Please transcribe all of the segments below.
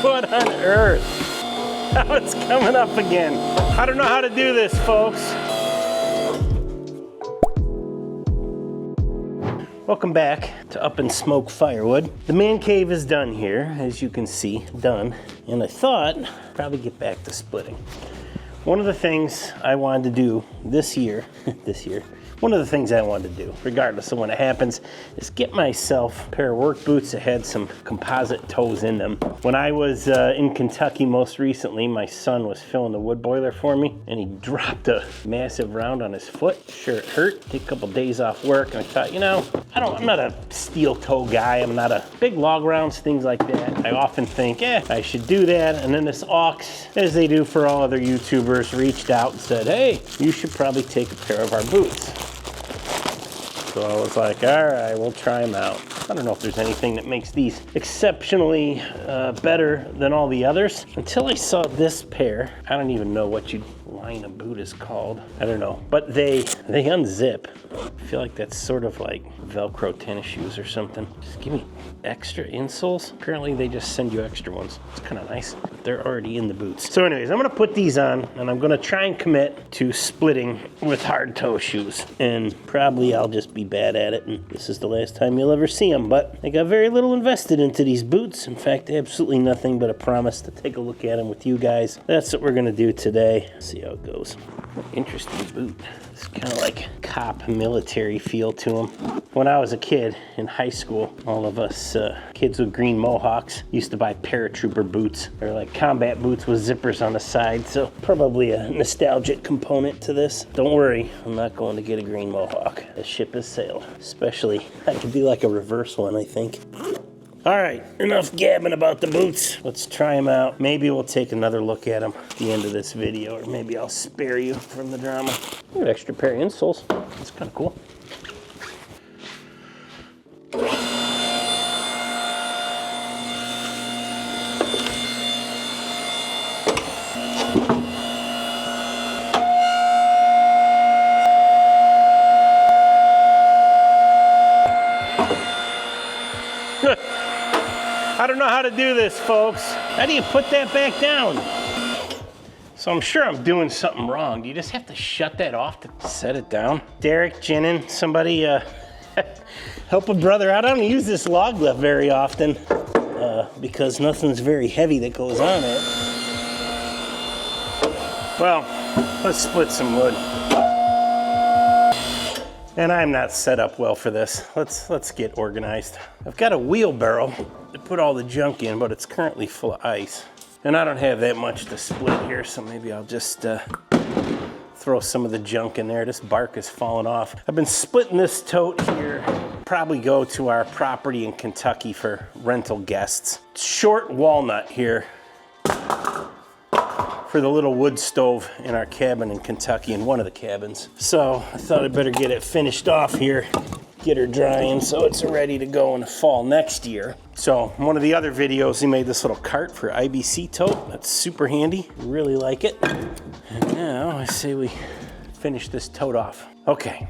What on earth? How it's coming up again. I don't know how to do this, folks. Welcome back to Up and Smoke Firewood. The man cave is done here, as you can see, done. And I thought probably get back to splitting. One of the things I wanted to do this year, one of the things I wanted to do, regardless of when it happens, is get myself a pair of work boots that had some composite toes in them. When I was in Kentucky most recently, my son was filling the wood boiler for me, and he dropped a massive round on his foot. Sure, it hurt. Take a couple days off work, and I thought, you know, I'm not a steel toe guy. I'm not a big log rounds, things like that. I often think, I should do that. And then this aux, as they do for all other YouTubers, reached out and said, hey, you should probably take a pair of our boots. So I was like, all right, we'll try them out. I don't know if there's anything that makes these exceptionally better than all the others. Until I saw this pair. I don't even know what line a boot is called. I don't know, but they unzip. I feel like that's sort of like Velcro tennis shoes or something. Just give me extra insoles. Apparently they just send you extra ones. It's kind of nice, but they're already in the boots. So anyways, I'm gonna put these on and I'm gonna try and commit to splitting with hard toe shoes. And probably I'll just be bad at it and this is the last time you'll ever see them, but I got very little invested into these boots. In fact, absolutely nothing but a promise to take a look at them with you guys. That's what we're gonna do today. See how it goes. Interesting boot. It's kind of like cop military feel to them. When I was a kid in high school, all of us kids with green mohawks used to buy paratrooper boots. They're like combat boots with zippers on the side, so probably a nostalgic component to this. Don't worry, I'm not going to get a green mohawk. The ship has sailed. Especially, that could be like a reverse one, I think. All right, enough gabbing about the boots. Let's try them out. Maybe we'll take another look at them at the end of this video, or maybe I'll spare you from the drama. Look at extra pair of insoles. That's kind of cool. I don't know how to do this, folks. How do you put that back down? So I'm sure I'm doing something wrong. Do you just have to shut that off to set it down? Derek, Jenin, somebody help a brother out. I don't use this log lift very often because nothing's very heavy that goes on it. Well, let's split some wood. And I'm not set up well for this. Let's get organized. I've got a wheelbarrow to put all the junk in, but it's currently full of ice. And I don't have that much to split here, so maybe I'll just throw some of the junk in there. This bark is falling off. I've been splitting this tote here. Probably go to our property in Kentucky for rental guests. Short walnut here for the little wood stove in our cabin in Kentucky, in one of the cabins. So I thought I'd better get it finished off here, get her drying so it's ready to go in the fall next year. So one of the other videos, he made this little cart for IBC tote. That's super handy, really like it. And now I say we finish this tote off. Okay.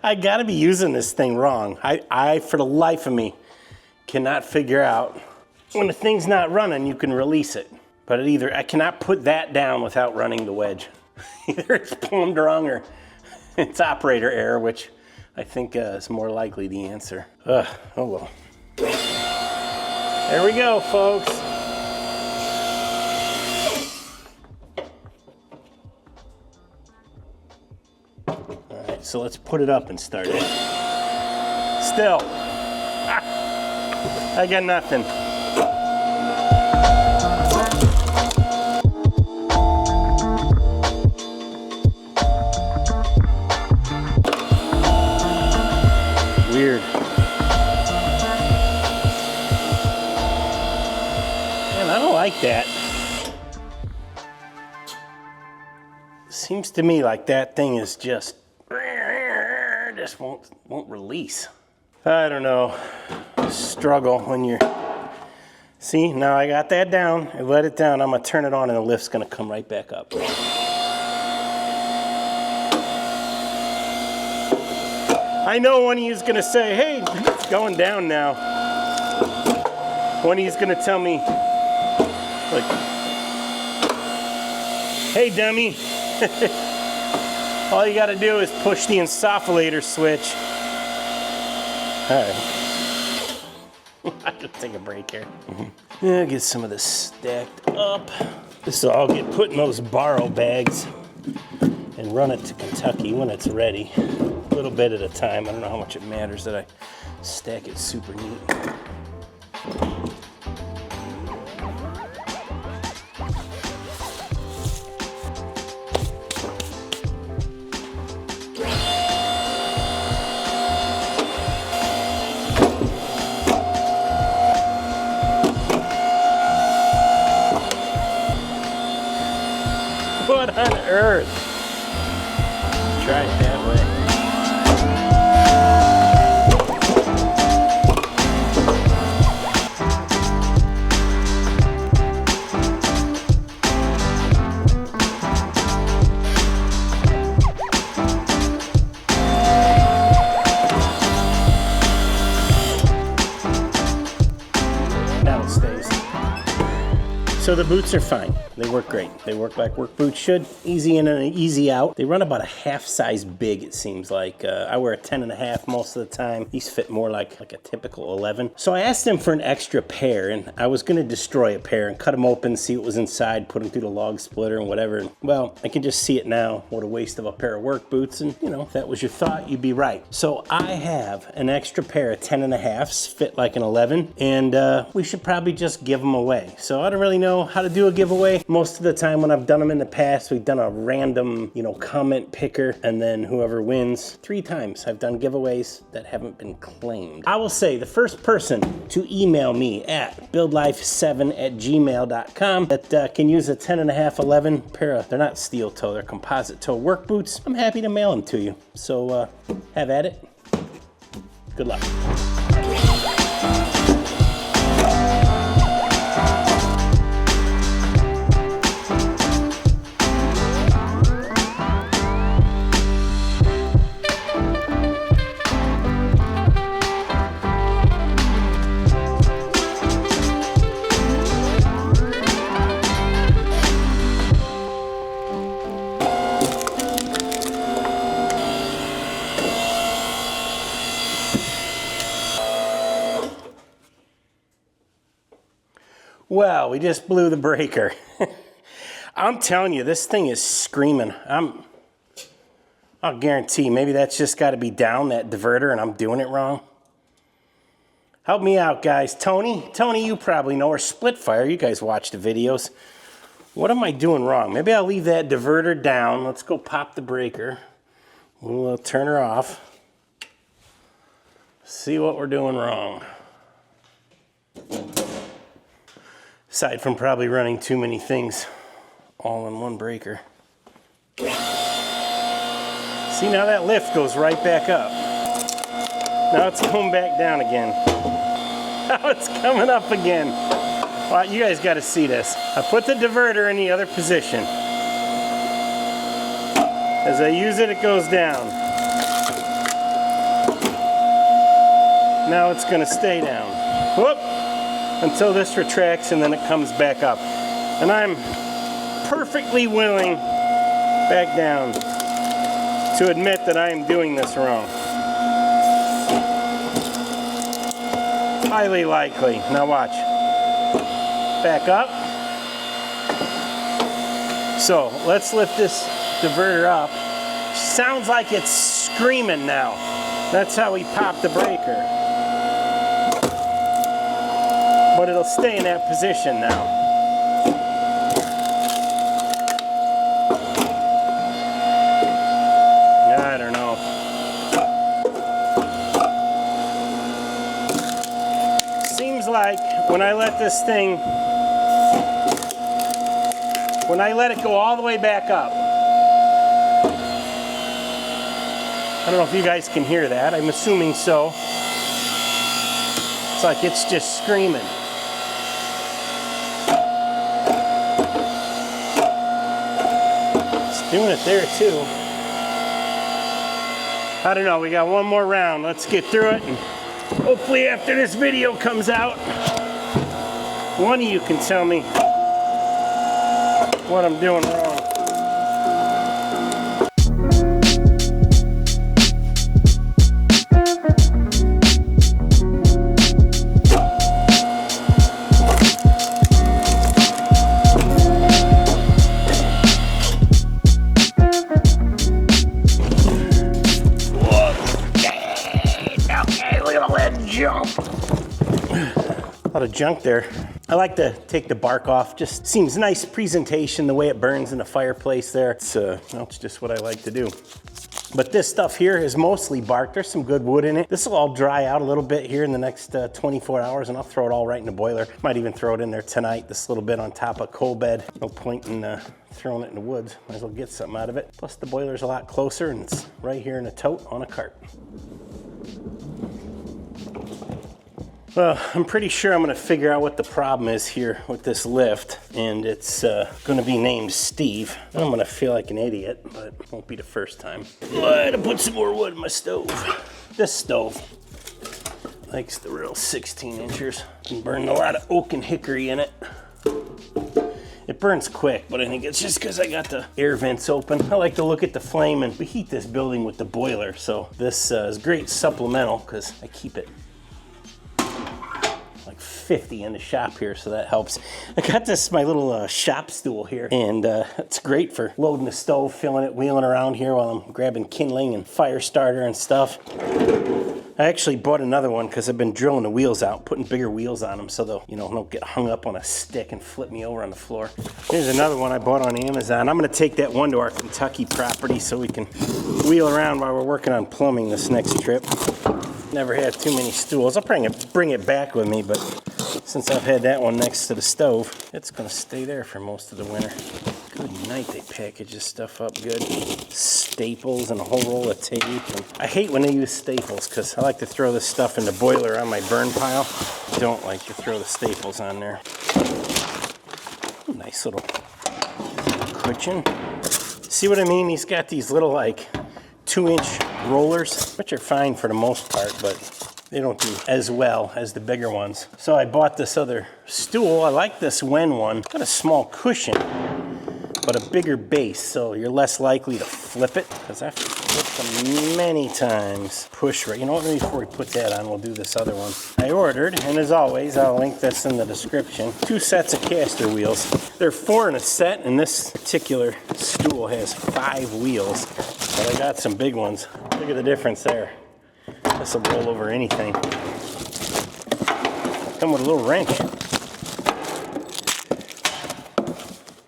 I gotta be using this thing wrong. I, for the life of me, cannot figure out when the thing's not running, you can release it. But I cannot put that down without running the wedge. Either it's plumbed wrong or it's operator error, which I think is more likely the answer. Oh well. There we go, folks. So let's put it up and start it. Still, I got nothing. Weird. like that. Seems to me like that thing is just won't release. I don't know. Struggle when you're... See, now I got that down. I let it down. I'm gonna turn it on and the lift's gonna come right back up. I know when he's gonna say, hey, it's going down now. When he's gonna tell me, like, hey dummy. All you gotta do is push the insufflator switch. Alright. I could take a break here. Yeah, get some of this stacked up. This will all get put in those borrow bags and run it to Kentucky when it's ready. A little bit at a time. I don't know how much it matters that I stack it super neat. What on earth? Try it that way. Now it stays. So the boots are fine. They work great. They work like work boots should. Easy in and easy out. They run about a half size big, it seems like. I wear a 10.5 most of the time. These fit more like a typical 11. So I asked them for an extra pair, and I was gonna destroy a pair and cut them open, see what was inside, put them through the log splitter and whatever. And, well, I can just see it now. What a waste of a pair of work boots. And you know, if that was your thought, you'd be right. So I have an extra pair of 10.5s, fit like an 11, and we should probably just give them away. So I don't really know how to do a giveaway. Most of the time when I've done them in the past, we've done a random, you know, comment picker, and then whoever wins. 3 times I've done giveaways that haven't been claimed. I will say the first person to email me at buildlife7@gmail.com that can use a 10.5, 11 pair of, they're not steel toe, they're composite toe work boots, I'm happy to mail them to you. So have at it. Good luck. Well, we just blew the breaker. I'm telling you, this thing is screaming. I'll guarantee, maybe that's just got to be down, that diverter, and I'm doing it wrong. Help me out, guys. Tony, you probably know, or Splitfire, you guys watch the videos. What am I doing wrong? Maybe I'll leave that diverter down. Let's go pop the breaker. We'll turn her off. See what we're doing wrong. Aside from probably running too many things all in one breaker. See, now that lift goes right back up. Now it's going back down again. Now it's coming up again. Well, you guys got to see this. I put the diverter in the other position. As I use it, it goes down. Now it's going to stay down. Whoop! Until this retracts and then it comes back up. And I'm perfectly willing back down to admit that I am doing this wrong. Highly likely. Now watch. Back up. So let's lift this diverter up. Sounds like it's screaming now. That's how we pop the breaker. But it'll stay in that position now. I don't know. Seems like when I let this thing when I let it go all the way back up. I don't know if you guys can hear that. I'm assuming so. It's like it's just screaming. It's doing it there too. I don't know, we got one more round. Let's get through it. And hopefully after this video comes out, one of you can tell me what I'm doing wrong. A lot of junk there. I like to take the bark off. Just seems nice presentation the way it burns in the fireplace there. It's just what I like to do. But this stuff here is mostly bark. There's some good wood in it. This will all dry out a little bit here in the next 24 hours and I'll throw it all right in the boiler. Might even throw it in there tonight, this little bit on top of coal bed. No point in throwing it in the woods. Might as well get something out of it. Plus the boiler's a lot closer and it's right here in a tote on a cart. Well, I'm pretty sure I'm gonna figure out what the problem is here with this lift, and it's gonna be named Steve. I'm gonna feel like an idiot, but it won't be the first time. I had to put some more wood in my stove. This stove likes the real 16 inchers. And burned a lot of oak and hickory in it. It burns quick, but I think it's just because I got the air vents open. I like to look at the flame, and we heat this building with the boiler, so this is great supplemental because I keep it like 50 in the shop here, so that helps. I got this, my little shop stool here, and it's great for loading the stove, filling it, wheeling around here while I'm grabbing kindling and fire starter and stuff. I actually bought another one because I've been drilling the wheels out, putting bigger wheels on them so they'll, don't get hung up on a stick and flip me over on the floor. Here's another one I bought on Amazon. I'm gonna take that one to our Kentucky property so we can wheel around while we're working on plumbing this next trip. Never had too many stools. I'll bring it back with me, but since I've had that one next to the stove, it's gonna stay there for most of the winter. Good night, they package this stuff up good. Staples and a whole roll of tape. And I hate when they use staples because I like to throw this stuff in the boiler on my burn pile. I don't like to throw the staples on there. Nice little cushion. See what I mean? He's got these little like 2-inch rollers, which are fine for the most part, but they don't do as well as the bigger ones. So I bought this other stool. I like this Wen one. Got a small cushion, but a bigger base, so you're less likely to flip it, because I've flipped them many times. Push right. You know what, maybe before we put that on, we'll do this other one. I ordered, and as always, I'll link this in the description, 2 sets of caster wheels. There are 4 in a set, and this particular stool has 5 wheels, but I got some big ones. Look at the difference there. This will roll over anything. Come with a little wrench.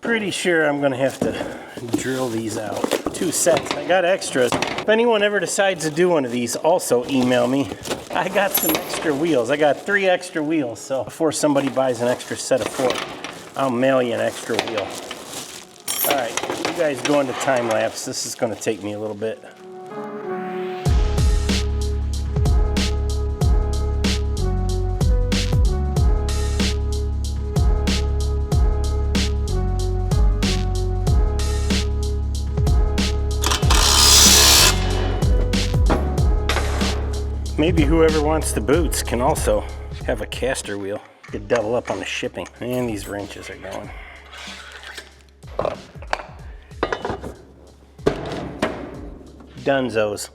Pretty sure I'm gonna have to drill these out. 2 sets. I got extras. If anyone ever decides to do one of these, also email me. I got some extra wheels. I got 3 extra wheels, so before somebody buys an extra set of 4, I'll mail you an extra wheel. All right, you guys go into time lapse. This is gonna take me a little bit. Maybe whoever wants the boots can also have a caster wheel. Could double up on the shipping. And these wrenches are going. Dunzos.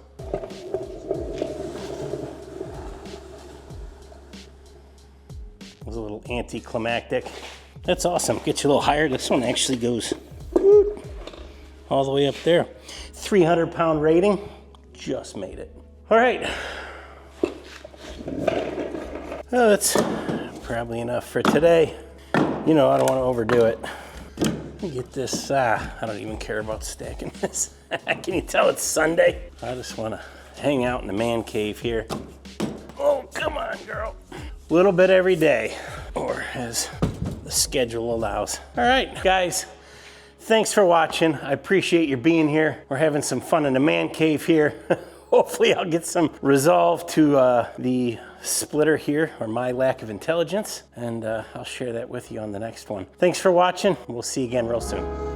It was a little anticlimactic. That's awesome. Get you a little higher. This one actually goes all the way up there. 300-pound rating. Just made it. All right. Well, that's probably enough for today. You know, I don't want to overdo it. Let me get this, I don't even care about stacking this. Can you tell it's Sunday? I just want to hang out in the man cave here. Oh, come on, girl. A little bit every day, or as the schedule allows. All right, guys, thanks for watching. I appreciate you being here. We're having some fun in the man cave here. Hopefully I'll get some resolve to the splitter here, or my lack of intelligence, and I'll share that with you on the next one. Thanks for watching. We'll see you again real soon.